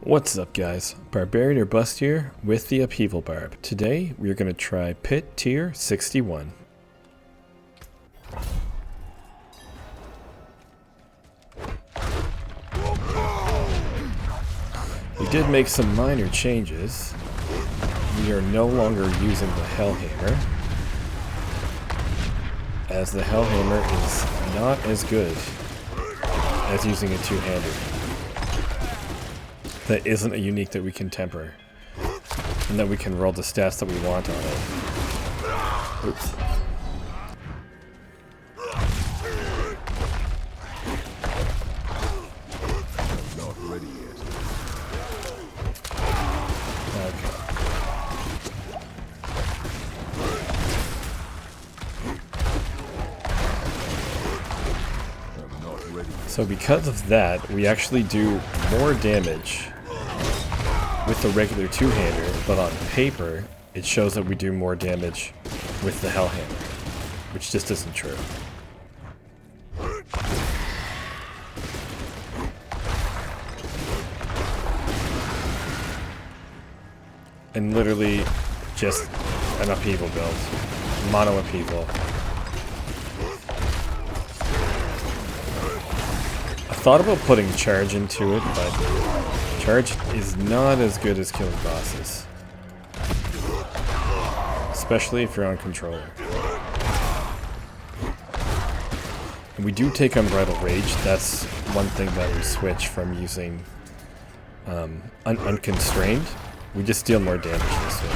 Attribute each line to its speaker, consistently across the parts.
Speaker 1: What's up guys, Barbarian or Bust here with the Upheaval Barb. Today we're going to try Pit Tier 61. We did make some minor changes. We are no longer using the Hellhammer, as the Hellhammer is not as good as using a two-handed. That isn't a unique that we can temper, and that we can roll the stats that we want on it. Oops.
Speaker 2: Not ready yet.
Speaker 1: Okay.
Speaker 2: I'm not ready.
Speaker 1: So because of that, we actually do more damage with the regular two-hander, but on paper, it shows that we do more damage with the Hellhammer, which just isn't true. And literally just an upheaval build. Mono upheaval. I thought about putting charge into it, but charge is not as good as killing bosses. Especially if you're on controller. And we do take Unbridled Rage. That's one thing that we switch from using unconstrained. We just deal more damage this way.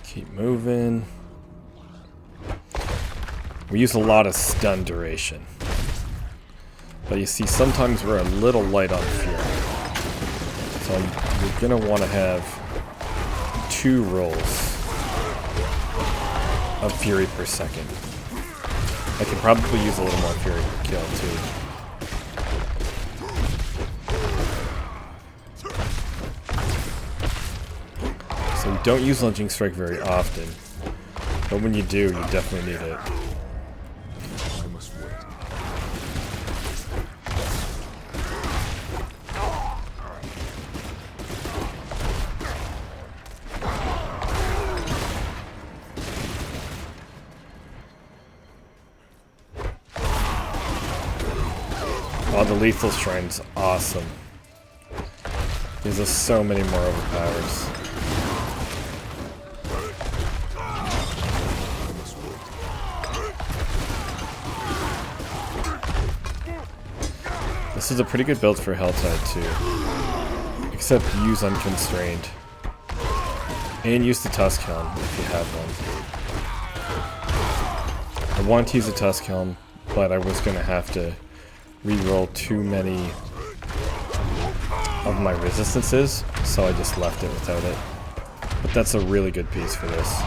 Speaker 1: Keep moving. We use a lot of stun duration. But you see, sometimes we're a little light on fury. So you're going to want to have 2 rolls of fury per second. I could probably use a little more fury per kill too. So we don't use Lunging Strike very often, but when you do, you definitely need it.
Speaker 2: I must wait.
Speaker 1: Oh, the Lethal Shrine's awesome. Gives us so many more overpowers. This is a pretty good build for Helltide too, except use Unconstrained, and use the Tusk Helm if you have one. I want to use a Tusk Helm, but I was going to have to re-roll too many of my resistances, so I just left it without it. But that's a really good piece for this.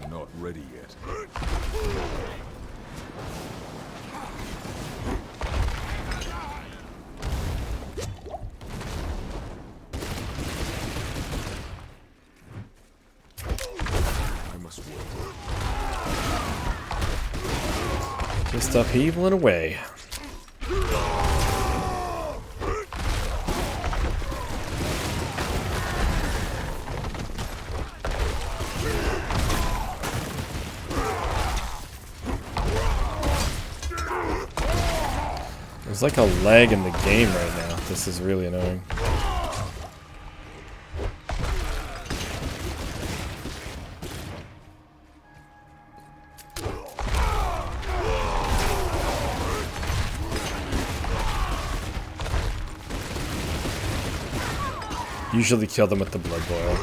Speaker 2: I'm not ready yet. I must wait.
Speaker 1: Just upheavaling away. There's like a lag in the game right now. This is really annoying. Usually kill them with the blood boil.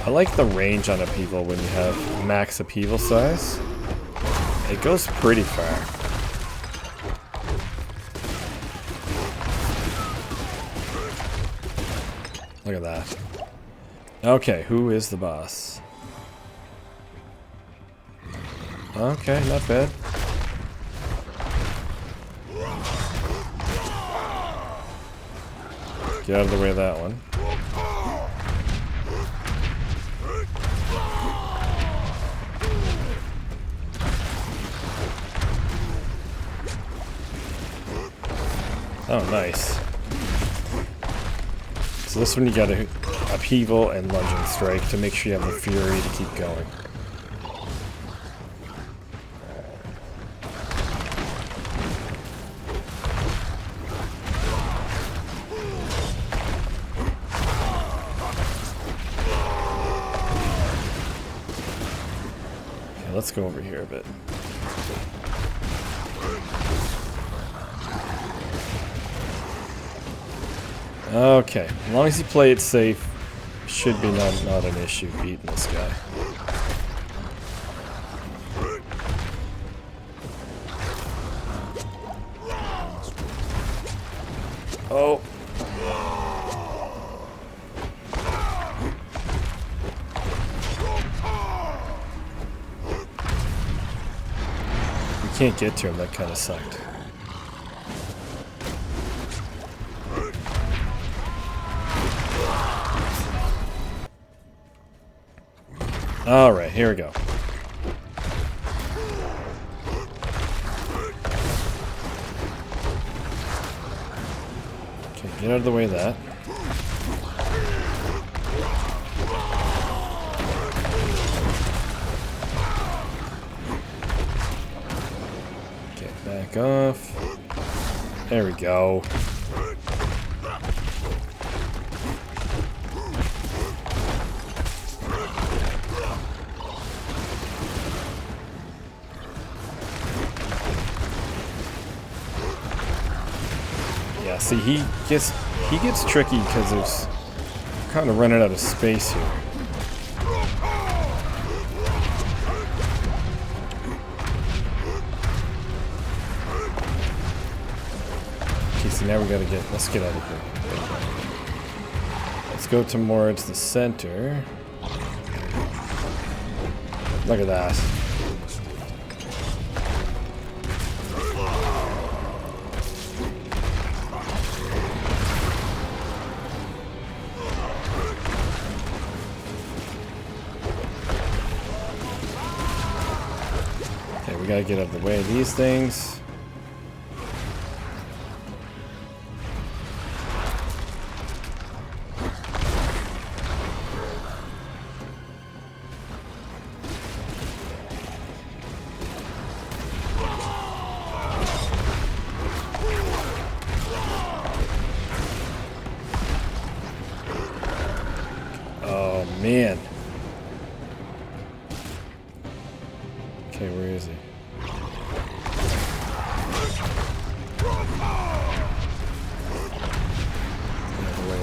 Speaker 1: I like the range on Upheaval when you have max Upheaval size. It goes pretty far. Look at that. Okay, who is the boss? Okay, not bad. Get out of the way of that one. Oh, nice. So this one you gotta Upheaval and Lunging Strike to make sure you have the Fury to keep going. Okay, let's go over here a bit. Okay, as long as you play it safe, should be not an issue beating this guy. Oh. We can't get to him, that kind of sucked. Alright, here we go. Okay, get out of the way of that. Okay, back off. There we go. Yeah, see, he gets tricky because there's kind of running out of space here. Okay, so now we gotta let's get out of here. Let's go towards the center. Look at that. We gotta get out of the way of these things. Oh man. Okay, where is he?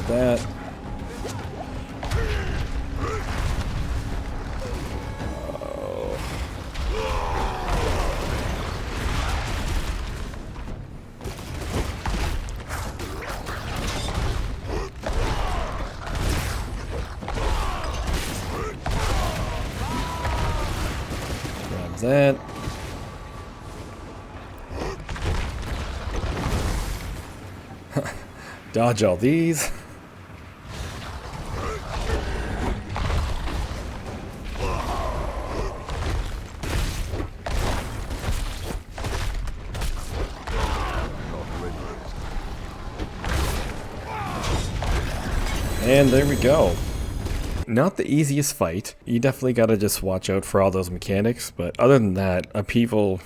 Speaker 1: That. Oh. Grab that. Dodge all these. And there we go. Not the easiest fight. You definitely gotta just watch out for all those mechanics, but other than that, Upheaval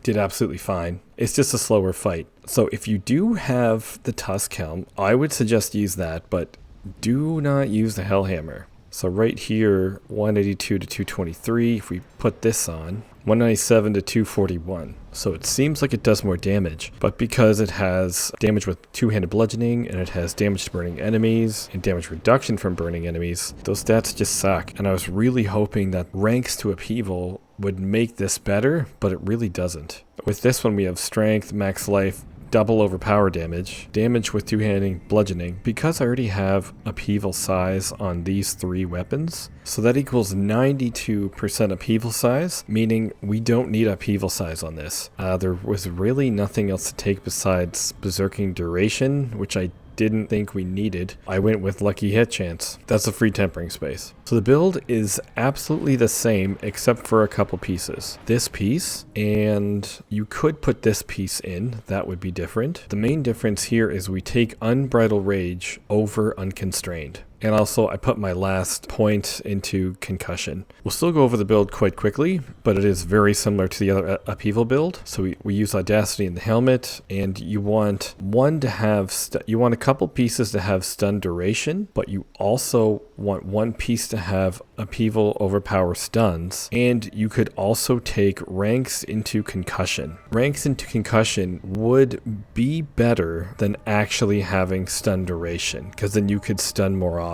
Speaker 1: did absolutely fine. It's just a slower fight. So if you do have the Tusk Helm, I would suggest use that, but do not use the Hellhammer. So right here, 182 to 223, if we put this on, 197 to 241. So it seems like it does more damage, but because it has damage with two-handed bludgeoning, and it has damage to burning enemies, and damage reduction from burning enemies, those stats just suck. And I was really hoping that ranks to Upheaval would make this better, but it really doesn't. With this one, we have strength, max life, double overpower damage, damage with two-handed bludgeoning. Because I already have Upheaval size on these 3 weapons, so that equals 92% Upheaval size, meaning we don't need Upheaval size on this. There was really nothing else to take besides Berserking duration, which I didn't think we needed. I went with lucky hit chance. That's a free tempering space. So the build is absolutely the same except for a couple pieces. This piece, and you could put this piece in, that would be different. The main difference here is we take Unbridled Rage over Unconstrained. And also, I put my last point into Concussion. We'll still go over the build quite quickly, but it is very similar to the other Upheaval build. So we use Audacity in the helmet, and you want one to have, you want a couple pieces to have stun duration, but you also want one piece to have Upheaval overpower stuns, and you could also take ranks into Concussion. Ranks into Concussion would be better than actually having stun duration, because then you could stun more often.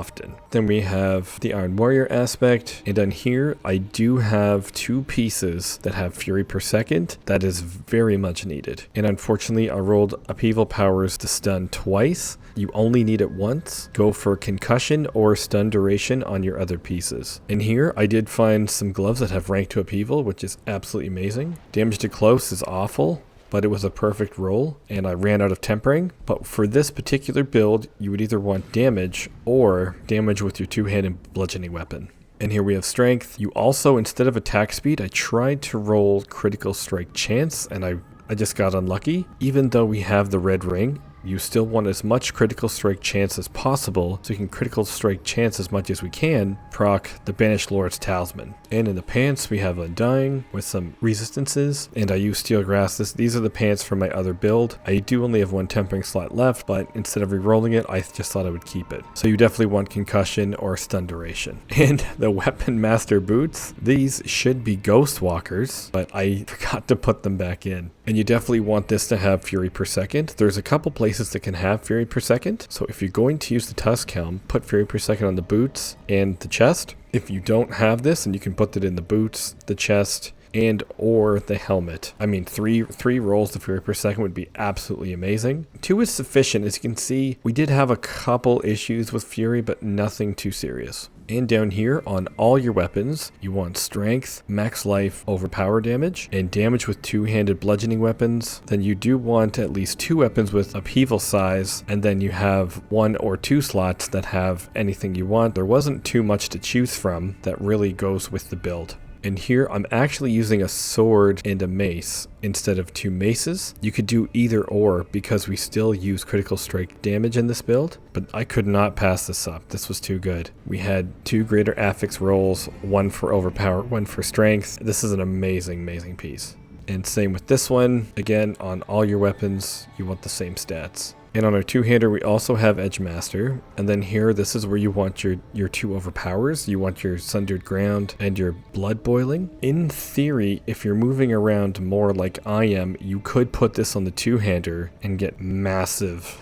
Speaker 1: Then we have the Iron Warrior aspect, and on here I do have 2 pieces that have Fury per second. That is very much needed. And unfortunately, I rolled Upheaval powers to stun twice. You only need it once. Go for Concussion or stun duration on your other pieces. And here I did find some gloves that have rank to Upheaval, which is absolutely amazing. Damage to close is awful, but it was a perfect roll, and I ran out of tempering. But for this particular build, you would either want damage or damage with your two-handed bludgeoning weapon. And here we have strength. You also, instead of attack speed, I tried to roll critical strike chance, and I just got unlucky. Even though we have the red ring, you still want as much critical strike chance as possible, so you can critical strike chance as much as we can, proc the Banished Lord's Talisman. And in the pants, we have Undying with some resistances, and I use Steel Grass. These are the pants for my other build. I do only have 1 tempering slot left, but instead of re-rolling it, I just thought I would keep it. So you definitely want Concussion or Stun Duration. And the Weapon Master boots, these should be Ghost Walkers, but I forgot to put them back in. And you definitely want this to have Fury per second. There's a couple places that can have Fury per second. So if you're going to use the Tusk Helm, put Fury per second on the boots and the chest. If you don't have this, and you can put it in the boots, the chest, and or the helmet. I mean, three rolls of Fury per second would be absolutely amazing. 2 is sufficient. As you can see, we did have a couple issues with Fury, but nothing too serious. And down here, on all your weapons, you want strength, max life, overpower damage, and damage with two-handed bludgeoning weapons. Then you do want at least 2 weapons with Upheaval size, and then you have 1 or 2 slots that have anything you want. There wasn't too much to choose from that really goes with the build. And here I'm actually using a sword and a mace instead of 2 maces. You could do either or because we still use critical strike damage in this build, but I could not pass this up. This was too good. We had 2 greater affix rolls, 1 for overpower, 1 for strength. This is an amazing, amazing piece. And same with this one. Again, on all your weapons, you want the same stats. And on our two-hander, we also have Edge Master. And then here, this is where you want your 2 overpowers. You want your Sundered Ground and your Blood Boiling. In theory, if you're moving around more like I am, you could put this on the two-hander and get massive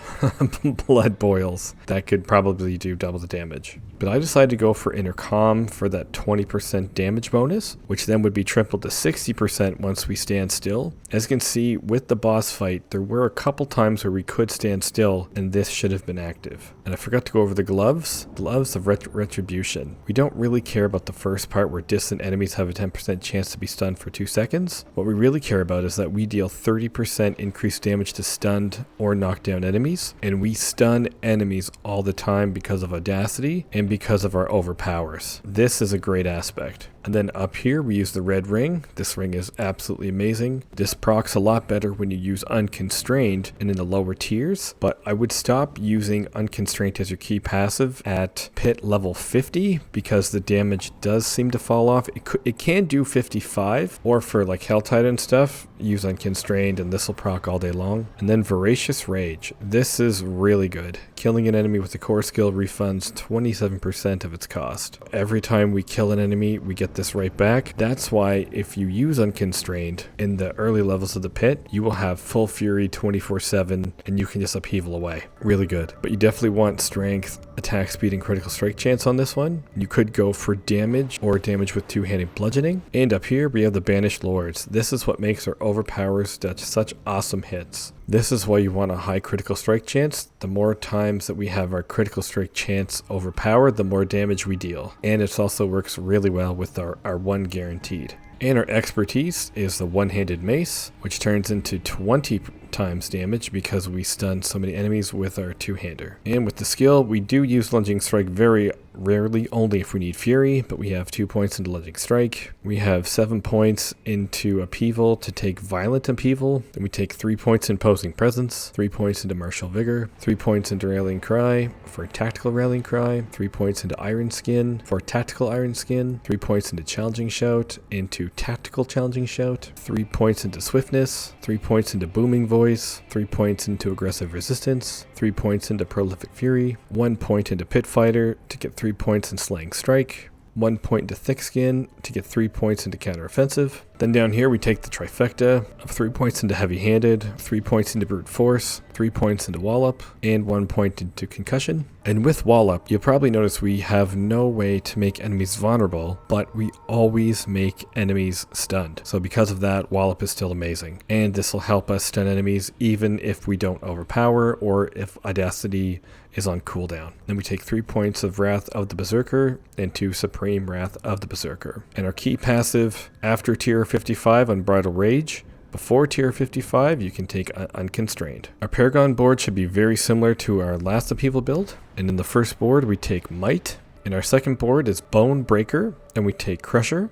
Speaker 1: blood boils. That could probably do double the damage. But I decided to go for Intercom for that 20% damage bonus, which then would be tripled to 60% once we stand still. As you can see, with the boss fight, there were a couple times where we could stand still, and this should have been active. And I forgot to go over the gloves. Gloves of Retribution. We don't really care about the first part where distant enemies have a 10% chance to be stunned for 2 seconds. What we really care about is that we deal 30% increased damage to stunned or knocked down enemies, and we stun enemies all the time because of Audacity and because of our overpowers. This is a great aspect. And then up here we use the red ring. This ring is absolutely amazing. This procs a lot better when you use unconstrained and in the lower tiers, but I would stop using unconstrained as your key passive at pit level 50 because the damage does seem to fall off. It can do 55, or for like Hell Titan stuff, use unconstrained and this will proc all day long. And then Voracious Rage. This is really good. Killing an enemy with a core skill refunds 27% of its cost. Every time we kill an enemy, we get this right back. That's why if you use unconstrained in the early levels of the pit, you will have full fury 24/7 and you can just upheaval away. Really good. But you definitely want strength, attack speed, and critical strike chance on this one. You could go for damage or damage with two-handed bludgeoning. And up here we have the Banished Lords. This is what makes our overpowers such awesome hits. This is why you want a high critical strike chance. The more times that we have our critical strike chance overpowered, the more damage we deal. And it also works really well with our one guaranteed. And our expertise is the one-handed mace, which turns into 20 times damage because we stun so many enemies with our two-hander. And with the skill, we do use lunging strike very rarely, only if we need fury, but we have 2 points into lunging strike. We have 7 points into upheaval to take violent upheaval. Then we take 3 points in imposing presence, 3 points into martial vigor, 3 points into rallying cry for tactical rallying cry, 3 points into iron skin for tactical iron skin, 3 points into challenging shout, into tactical challenging shout, 3 points into swiftness, 3 points into booming voice, 3 points into aggressive resistance, 3 points into prolific fury, 1 point into pit fighter to get 3 points in slaying strike, 1 point into thick skin to get 3 points into counteroffensive. Then down here we take the trifecta of 3 points into heavy-handed, 3 points into brute force, 3 points into wallop, and 1 point into concussion. And with wallop, you'll probably notice we have no way to make enemies vulnerable, but we always make enemies stunned. So because of that, wallop is still amazing. And this will help us stun enemies even if we don't overpower or if Audacity is on cooldown. Then we take 3 points of Wrath of the Berserker and 2 Supreme Wrath of the Berserker. And our key passive after tier 55 Unbridled Rage. Before tier 55, you can take Unconstrained. Our Paragon board should be very similar to our last upheaval build. And in the first board, we take Might. And our second board is Bone Breaker, and we take Crusher.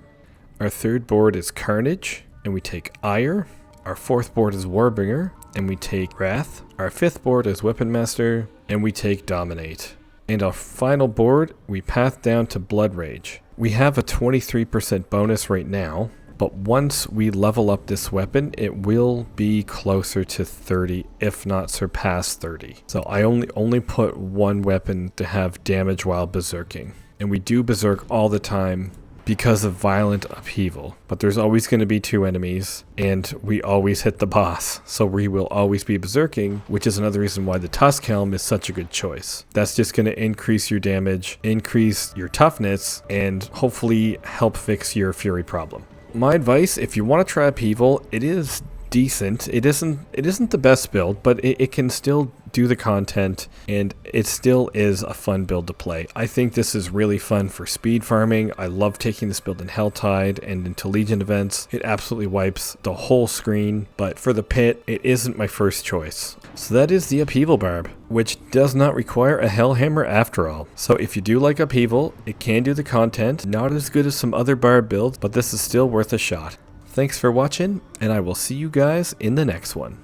Speaker 1: Our third board is Carnage, and we take Ire. Our fourth board is Warbringer, and we take Wrath. Our fifth board is Weapon Master, and we take Dominate. And our final board, we path down to Blood Rage. We have a 23% bonus right now, but once we level up this weapon, it will be closer to 30, if not surpass 30. So I only put one weapon to have damage while berserking. And we do berserk all the time because of violent upheaval. But there's always going to be 2 enemies, and we always hit the boss. So we will always be berserking, which is another reason why the Tusk Helm is such a good choice. That's just going to increase your damage, increase your toughness, and hopefully help fix your fury problem. My advice, if you want to try upheaval, it is decent. It isn't the best build, but it can still do the content, and it still is a fun build to play. I think this is really fun for speed farming. I love taking this build in Helltide and into Legion events. It absolutely wipes the whole screen, but for the pit, it isn't my first choice. So that is the Upheaval Barb, which does not require a Hellhammer after all. So if you do like Upheaval, it can do the content. Not as good as some other Barb builds, but this is still worth a shot. Thanks for watching, and I will see you guys in the next one.